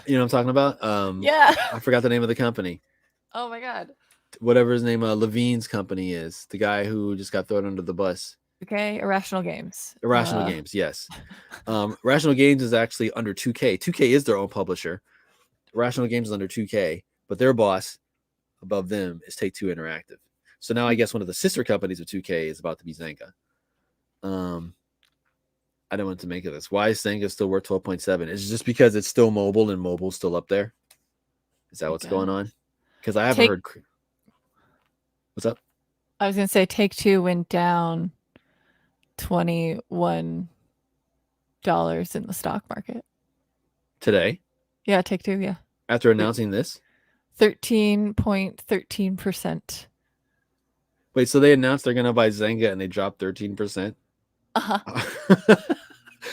You know what I'm talking about? Yeah. I forgot the name of the company. Oh my god. Whatever his name, Levine's company is. The guy who just got thrown under the bus. Okay, Irrational Games. Irrational Games, yes. Irrational Games is actually under 2K. 2K is their own publisher. Irrational Games is under 2K, but their boss above them is Take-Two Interactive. So now I guess one of the sister companies of 2K is about to be Zynga. I don't want to make of this. Why is Zynga still worth 12.7? Is it just because it's still mobile and mobile's still up there? Is that what's going on? Because I haven't heard. What's up? I was going to say Take-Two went down $21 in the stock market Today? Yeah, Take-Two, yeah. After announcing this? 13.13%. Wait, so they announced they're gonna buy Zynga and they dropped 13%? Uh-huh.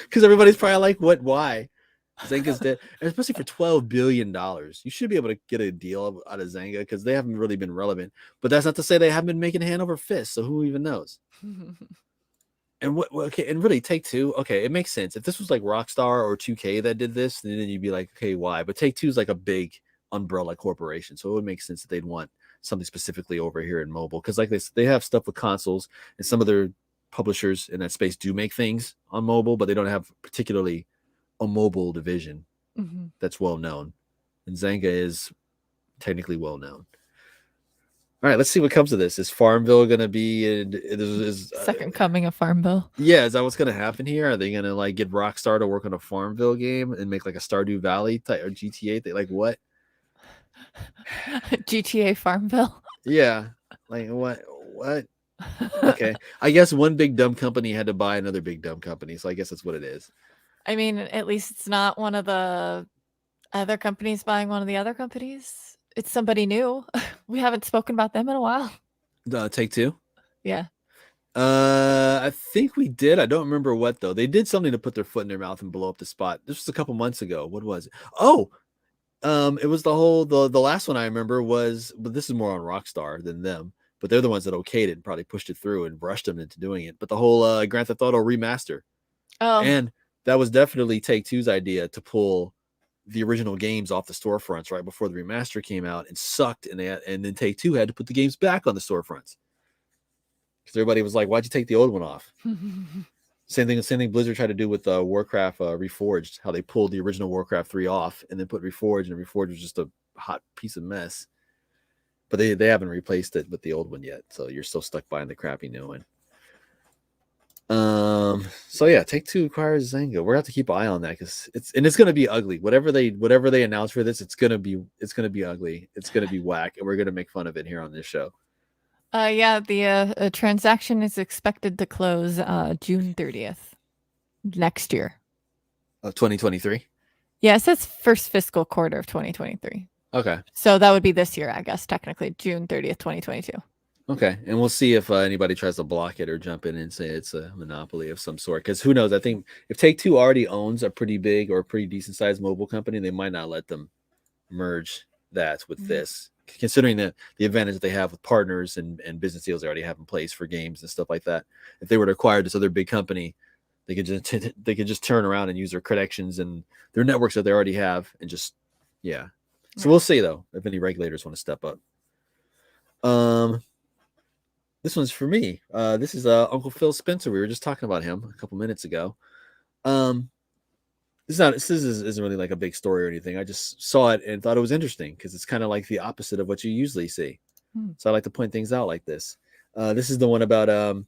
Because everybody's probably like, what? Why? Zynga's dead, and especially for $12 billion. You should be able to get a deal out of Zynga because they haven't really been relevant. But that's not to say they haven't been making hand over fist. So who even knows? And what? Okay, and really, Take-Two. Okay, it makes sense. If this was like Rockstar or 2K that did this, then you'd be like, okay, why? But Take-Two is like a big umbrella corporation, so it would make sense that they'd want something specifically over here in mobile because, like they have stuff with consoles, and some of their publishers in that space do make things on mobile, but they don't have particularly a mobile division that's well known. And Zynga is technically well known. All right, let's see what comes of this. Is Farmville going to be second coming of Farmville? Yeah, is that what's going to happen here? Are they going to like get Rockstar to work on a Farmville game and make like a Stardew Valley type or GTA? They like what? GTA Farmville. Yeah, like what? Okay, I guess one big dumb company had to buy another big dumb company, so I guess that's what it is. I mean, at least it's not one of the other companies buying one of the other companies. It's somebody new. We haven't spoken about them in a while. Take-Two? Yeah. I think we did. I don't remember what though. They did something to put their foot in their mouth and blow up the spot. This was a couple months ago. What was it? Oh, it was the last one I remember was, but this is more on Rockstar than them. But they're the ones that okayed it and probably pushed it through and rushed them into doing it. But the whole Grand Theft Auto remaster. Oh. And that was definitely Take-Two's idea to pull the original games off the storefronts right before the remaster came out and sucked, and then Take-Two had to put the games back on the storefronts because everybody was like, "Why'd you take the old one off?" Same thing Blizzard tried to do with Warcraft Reforged, how they pulled the original Warcraft 3 off and then put Reforged, and Reforged was just a hot piece of mess. But they haven't replaced it with the old one yet, so you're still stuck buying the crappy new one. So yeah, Take-Two acquires Zynga. We're gonna have to keep an eye on that because it's gonna be ugly. Whatever they announce for this, it's gonna be ugly. It's gonna be whack, and we're gonna make fun of it here on this show. Yeah, the transaction is expected to close June 30th next year. 2023. Yeah, it says first fiscal quarter of 2023. Okay. So that would be this year, I guess, technically June 30th, 2022. Okay, and we'll see if anybody tries to block it or jump in and say it's a monopoly of some sort. Because who knows? I think if Take-Two already owns a pretty big or pretty decent sized mobile company, they might not let them merge that with this, considering the advantage that they have with partners and business deals they already have in place for games and stuff like that. If they were to acquire this other big company, they could just turn around and use their connections and their networks that they already have and just So we'll see though if any regulators want to step up. This one's for me. This is Uncle Phil Spencer. We were just talking about him a couple minutes ago. This isn't really like a big story or anything. I just saw it and thought it was interesting because it's kind of like the opposite of what you usually see. So I like to point things out like this. This is the one about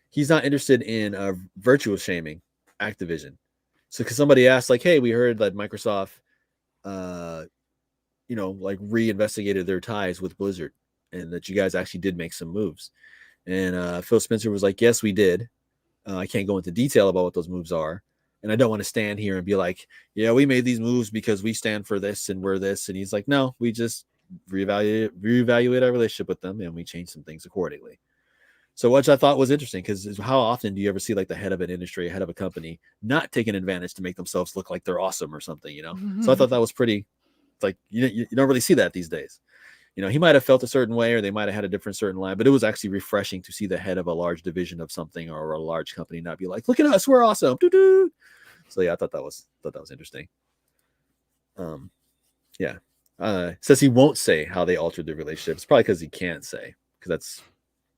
he's not interested in virtual shaming Activision. So because somebody asked like, hey, we heard that Microsoft, like reinvestigated their ties with Blizzard, and that you guys actually did make some moves. And Phil Spencer was like, yes, we did. I can't go into detail about what those moves are. And I don't want to stand here and be like, yeah, we made these moves because we stand for this and we're this. And he's like, no, we just reevaluate our relationship with them and we change some things accordingly. So which I thought was interesting because how often do you ever see like the head of an industry, head of a company not taking advantage to make themselves look like they're awesome or something, So I thought that was pretty, like, you don't really see that these days. He might have felt a certain way or they might have had a different certain line, but it was actually refreshing to see the head of a large division of something or a large company not be like, look at us, we're awesome. Doo-doo. So yeah, I thought that was interesting. Says he won't say how they altered the relationship. It's probably because he can't say, because that's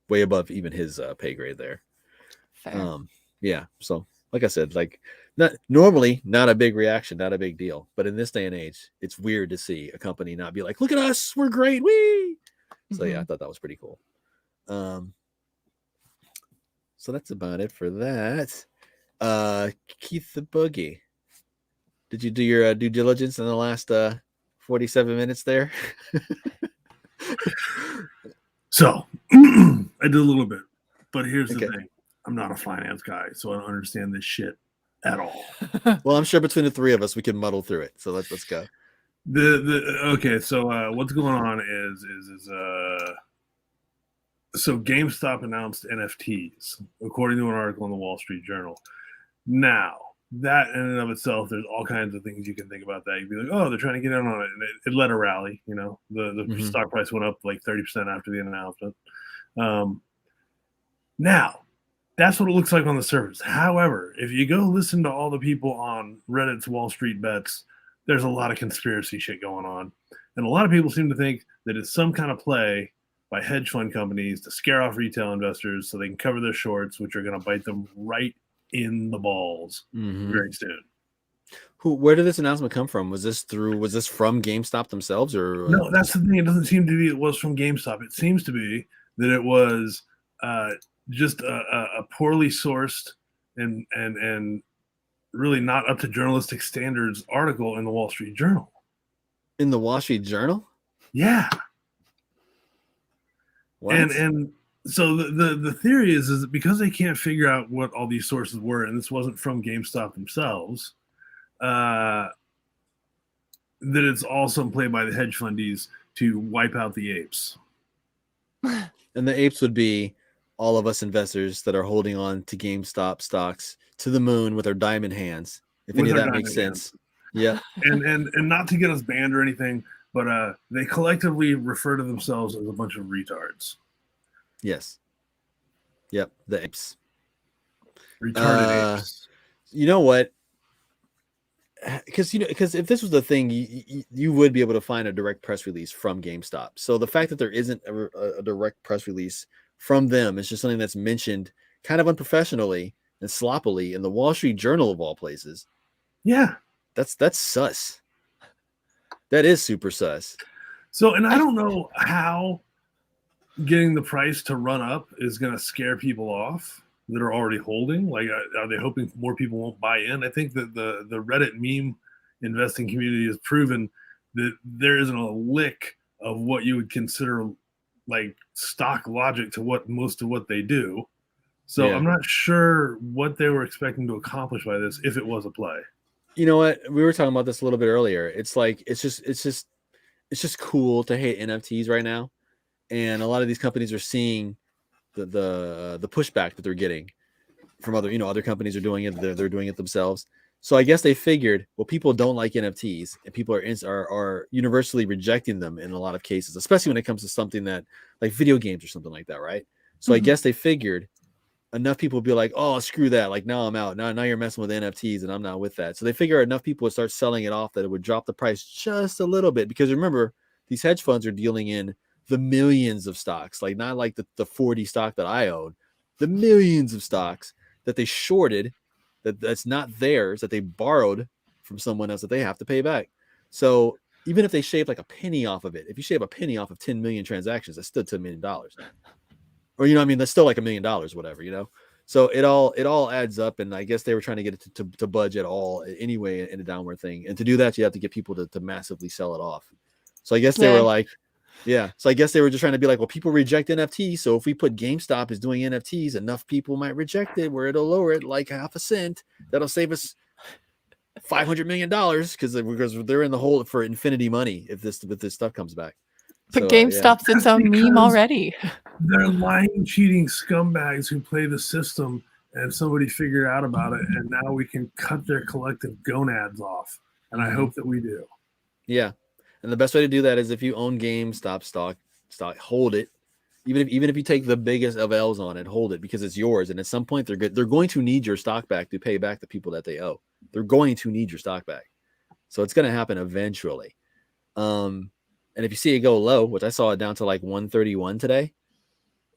way above even his pay grade there. Fair. So like I said, like not a big reaction, not a big deal. But in this day and age, it's weird to see a company not be like, look at us, we're great, wee. So yeah, I thought that was pretty cool. So that's about it for that. Keith the Boogie, did you do your due diligence in the last 47 minutes there? So I did a little bit, but here's the thing. I'm not a finance guy, so I don't understand this shit at all. Well, I'm sure between the three of us, we can muddle through it. So let's go. Okay, so what's going on is so GameStop announced NFTs according to an article in the Wall Street Journal. Now, that in and of itself, there's all kinds of things you can think about that. You'd be like, oh, they're trying to get in on it. And it led a rally. You know, the stock price went up like 30% after the announcement. Now, that's what it looks like on the surface. However, if you go listen to all the people on Reddit's Wall Street Bets, there's a lot of conspiracy shit going on. And a lot of people seem to think that it's some kind of play by hedge fund companies to scare off retail investors so they can cover their shorts, which are going to bite them right in the balls very soon. Where did this announcement come from? Was this from GameStop themselves, or no? That's the thing. It doesn't seem to be. It was from GameStop. It seems to be that it was just a poorly sourced and really not up to journalistic standards article in the Wall Street Journal. In the Wall Street Journal? Yeah. What? And so the theory is that because they can't figure out what all these sources were, and this wasn't from GameStop themselves, that it's also played by the hedge fundies to wipe out the apes. And the apes would be all of us investors that are holding on to GameStop stocks to the moon with our diamond hands. If any of that makes sense. Yeah. And not to get us banned or anything, but they collectively refer to themselves as a bunch of retards. Yes. Yep. The apes. Retarded apes. You know what? Because if this was the thing, you would be able to find a direct press release from GameStop. So the fact that there isn't a direct press release from them is just something that's mentioned kind of unprofessionally and sloppily in the Wall Street Journal of all places. Yeah, that's sus. That is super sus. So, and I don't know how getting the price to run up is going to scare people off that are already holding. Like, are they hoping more people won't buy in? I think that the Reddit meme investing community has proven that there isn't a lick of what you would consider like stock logic to what most of what they do. So yeah. I'm not sure what they were expecting to accomplish by this if it was a play. You know what? We were talking about this a little bit earlier. It's like it's just cool to hate NFTs right now, and a lot of these companies are seeing the pushback that they're getting from other companies are doing it. They're doing it themselves. So I guess they figured, well, people don't like NFTs, and people are universally rejecting them in a lot of cases, especially when it comes to something that like video games or something like that, right? So I guess they figured enough people would be like, oh, screw that. Like, now I'm out. Now you're messing with NFTs and I'm not with that. So they figure enough people would start selling it off that it would drop the price just a little bit. Because remember, these hedge funds are dealing in the millions of stocks, like not like the 40 stock that I own, the millions of stocks that they shorted, that's not theirs, that they borrowed from someone else that they have to pay back. So even if they shave like a penny off of it, if you shave a penny off of 10 million transactions, that's still $10 million. Or, you know what I mean? That's still like $1 million, whatever, you know? So it all adds up. And I guess they were trying to get it to budge at all anyway in a downward thing. And to do that, you have to get people to massively sell it off. So I guess they were like, yeah. So I guess they were just trying to be like, well, people reject NFTs. So if we put GameStop as doing NFTs, enough people might reject it where it'll lower it like 0.5 cent. That'll save us $500 million because they're in the hole for infinity money if this stuff comes back. But so, GameStop's its own meme already. They're lying, cheating scumbags who play the system, and somebody figured out about it, and now we can cut their collective gonads off. And I hope that we do. Yeah, and the best way to do that is if you own GameStop stock, hold it. Even if you take the biggest of L's on it, hold it because it's yours. And at some point, they're going to need your stock back to pay back the people that they owe. They're going to need your stock back, so it's going to happen eventually. And if you see it go low, which I saw it down to like 131 today,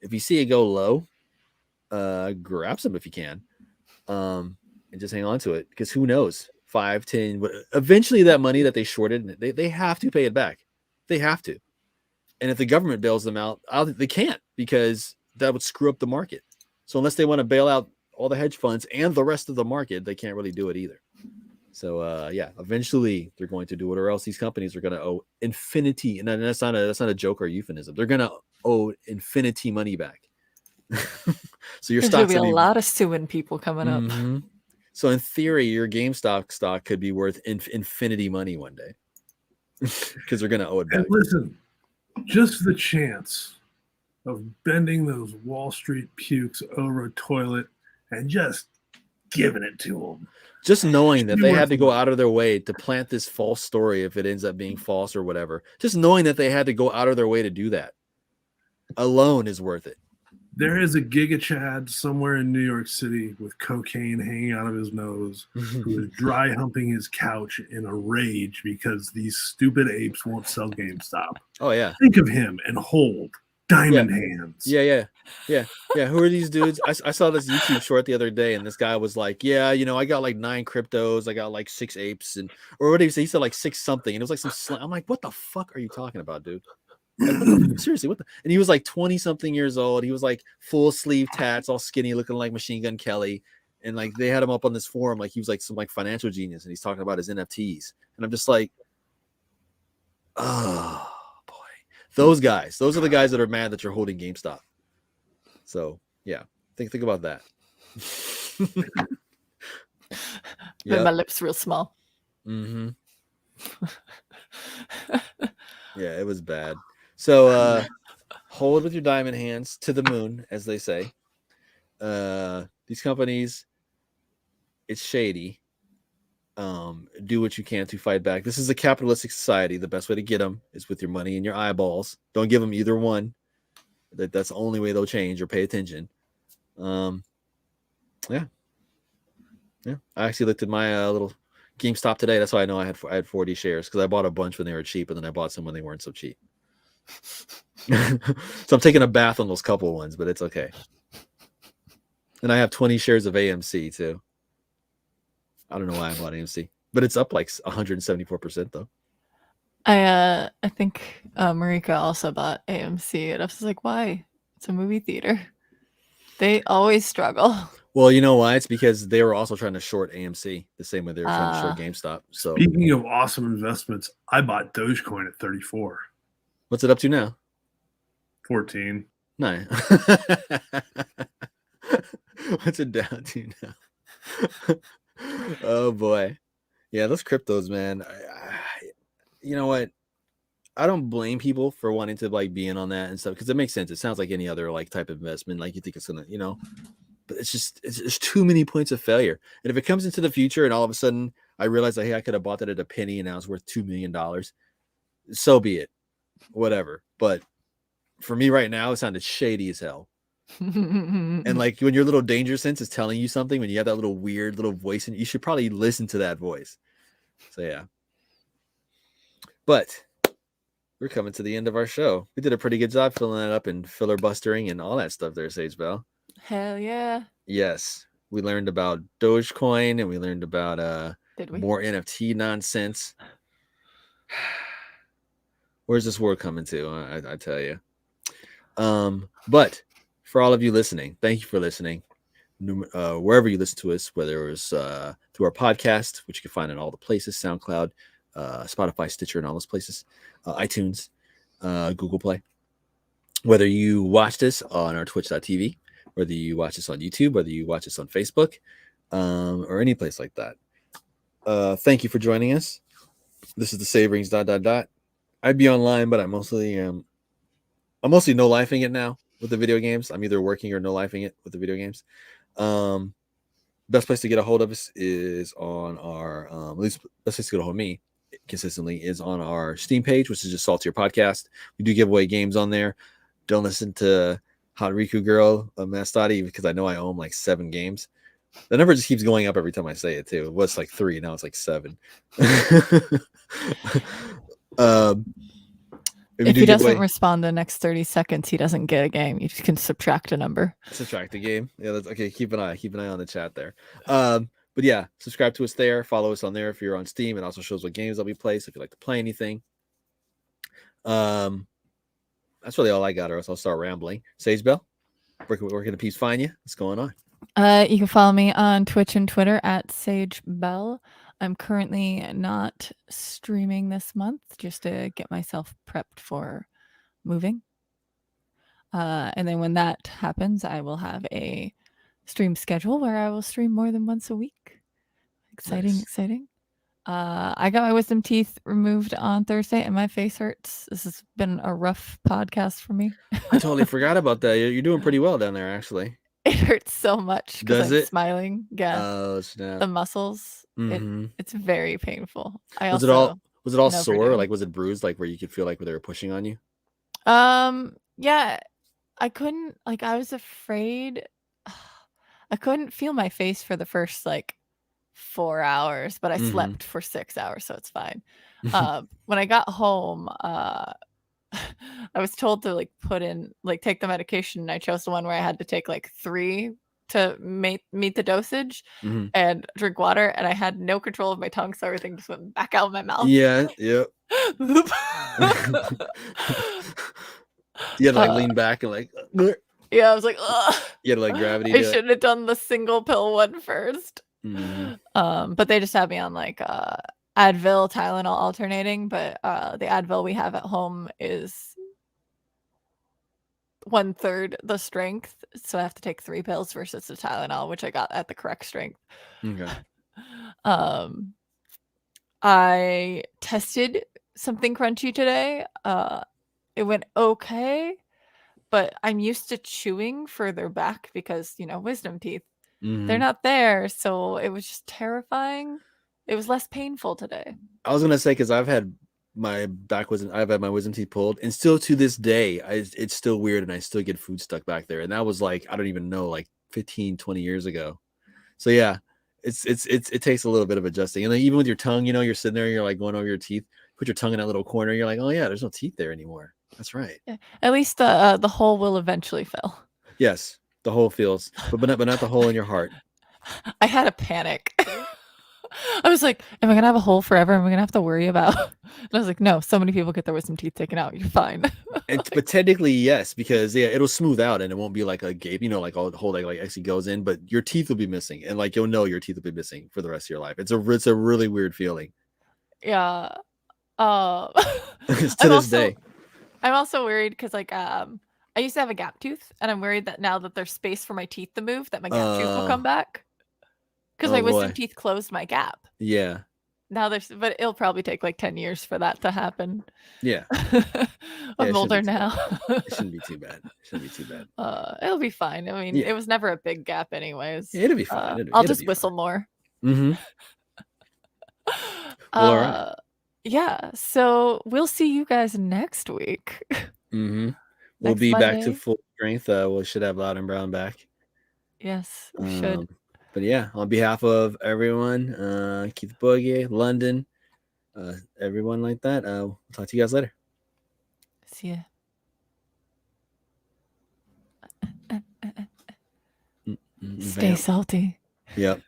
if you see it go low, grab some if you can, and just hang on to it because who knows, 5, 10, eventually that money that they shorted, they have to pay it back. They have to. And if the government bails them out, they can't because that would screw up the market. So unless they want to bail out all the hedge funds and the rest of the market, they can't really do it either. So eventually they're going to do it, or else these companies are going to owe infinity, and that's not a joke or euphemism. They're going to owe infinity money back. So your stocks will be a lot of suing people coming up. So in theory, your GameStop stock could be worth infinity money one day. because they're gonna owe it back. And listen, just the chance of bending those Wall Street pukes over a toilet and just giving it to them. Just knowing that Should be they worth had to the go money. out of their way to plant this false story if it ends up being false or whatever. Just knowing that they had to go out of their way to do that alone is worth it. There is a Giga Chad somewhere in New York City with cocaine hanging out of his nose who is dry humping his couch in a rage because these stupid apes won't sell GameStop. Oh yeah. Think of him and hold diamond hands. Yeah. Who are these dudes? I saw this YouTube short the other day, and this guy was like, "Yeah, I got like 9 cryptos, I got like 6 apes, and or what did he say? He said like 6 something, and it was like some. I'm like, what the fuck are you talking about, dude? Like, seriously, what the? And he was like 20 something years old. He was like full sleeve tats, all skinny, looking like Machine Gun Kelly, and like they had him up on this forum like he was like some like financial genius, and he's talking about his NFTs, and I'm just like, oh. Those guys, those are the guys that are mad that you're holding GameStop. So yeah, think about that. Made my lips real small. Mm-hmm. Yeah, it was bad. So hold with your diamond hands to the moon, as they say. These companies, it's shady. Do what you can to fight back. This is a capitalistic society. The best way to get them is with your money and your eyeballs. Don't give them either one. That's the only way they'll change or pay attention. Yeah. I actually looked at my little GameStop today. That's why I know I had 40 shares because I bought a bunch when they were cheap, and then I bought some when they weren't so cheap. So I'm taking a bath on those couple ones, but it's okay. And I have 20 shares of AMC too. I don't know why I bought AMC, but it's up like 174% though. I think Marika also bought AMC, and I was like, why? It's a movie theater. They always struggle. Well, you know why? It's because they were also trying to short AMC the same way they were trying to short GameStop. So speaking of awesome investments, I bought Dogecoin at 34. What's it up to now? 14. No. What's it down to now? Oh boy. Yeah, those cryptos, man. You know what? I don't blame people for wanting to like be in on that and stuff because it makes sense. It sounds like any other like type of investment. Like you think it's gonna, but it's too many points of failure. And if it comes into the future and all of a sudden I realize like, hey, I could have bought that at a penny and now it's worth $2 million, so be it. Whatever. But for me right now, it sounded shady as hell. And like when your little danger sense is telling you something, when you have that little weird little voice, and you should probably listen to that voice. So yeah. But we're coming to the end of our show. We did a pretty good job filling that up and filibustering and all that stuff there, Sage Bell. Hell yeah. Yes. We learned about Dogecoin and we learned about more NFT nonsense. Where's this world coming to? I tell you. But for all of you listening, thank you for listening. Wherever you listen to us, whether it was through our podcast, which you can find in all the places, SoundCloud, Spotify, Stitcher, and all those places, iTunes, Google Play. Whether you watched us on our twitch.tv, whether you watch us on YouTube, whether you watch us on Facebook, or any place like that. Thank you for joining us. This is the Saverings ... I'd be online, but I'm mostly no lifing it now with the video games. I'm either working or no lifing it with the video games. Best place to get a hold of us is on our at least best place to get a hold of me consistently is on our Steam page, which is just Saltier Podcast. We do give away games on there. Don't listen to Hot Riku Girl Mastati because I know I own like 7 games. The number just keeps going up every time I say it too. It was like 3, now it's like 7. If he doesn't respond the next 30 seconds, he doesn't get a game. You just can subtract a number. Subtract a game. Yeah, that's okay. Keep an eye on the chat there. But yeah, subscribe to us there. Follow us on there if you're on Steam. It also shows what games that we play. So if you like to play anything. That's really all I got, or else I'll start rambling. Sage Bell, where can the peeps find you? What's going on? You can follow me on Twitch and Twitter at Sage Bell. I'm currently not streaming this month just to get myself prepped for moving. And then when that happens, I will have a stream schedule where I will stream more than once a week. Exciting. I got my wisdom teeth removed on Thursday, and my face hurts. This has been a rough podcast for me. I totally forgot about that. You're doing pretty well down there, actually. It hurts so much because Does I'm it? smiling. Yeah, Oh snap! the muscles. Mm-hmm. It's very painful. I Was also it all never sore? do. Like, was it bruised? Like, where you could feel like where they were pushing on you? Yeah, I couldn't, like, I was afraid. I couldn't feel my face for the first like 4 hours, but I Mm-hmm. slept for 6 hours, so it's fine. When I got home, I was told to like take the medication, and I chose the one where I had to take like 3 to meet the dosage Mm-hmm. and drink water, and I had no control of my tongue, so everything just went back out of my mouth. Yeah. Yep. You had to like lean back and like. Yeah, I was like, ugh. You had to like gravity. I shouldn't have done the single pill one first. Mm-hmm. But they just have me on like Advil, Tylenol alternating, but the Advil we have at home is 1/3 the strength, so I have to take 3 pills versus the Tylenol, which I got at the correct strength. Okay. I tested something crunchy today. It went okay, but I'm used to chewing further back because, wisdom teeth. Mm-hmm. They're not there, so it was just terrifying. It was less painful today. I was gonna say, because I've had my wisdom teeth pulled, and still to this day, it's still weird, and I still get food stuck back there. And that was like, I don't even know, like 15, 20 years ago. So yeah, it takes a little bit of adjusting. And then even with your tongue, you're sitting there, you're like going over your teeth, put your tongue in that little corner, you're like, oh yeah, there's no teeth there anymore. That's right. Yeah. At least the hole will eventually fill. Yes, the hole feels, but not the hole in your heart. I had a panic. I was like, am I gonna have a hole forever? Am I gonna have to worry about? And I was like, no, so many people get their wisdom teeth taken out. You're fine. But technically, yes, because it'll smooth out and it won't be like a gape, like all the hole that like actually goes in, but your teeth will be missing, and like you'll know your teeth will be missing for the rest of your life. It's a really weird feeling. Yeah. To this day. I'm also worried because like I used to have a gap tooth, and I'm worried that now that there's space for my teeth to move, that my gap tooth will come back. Because my wisdom teeth closed my gap. Yeah. Now but it'll probably take like 10 years for that to happen. Yeah. I'm older now. It shouldn't be too bad. It'll be fine. I mean, It was never a big gap anyways. It'll be fine. I'll just whistle more. Mm-hmm. Well, all right. Yeah, so we'll see you guys next week. Mm-hmm. We'll be back to full strength. We should have Loud and Brown back. Yes, we should. But yeah, on behalf of everyone, Keith Boogie, London, everyone like that, we'll talk to you guys later. See ya. Stay salty. Yep.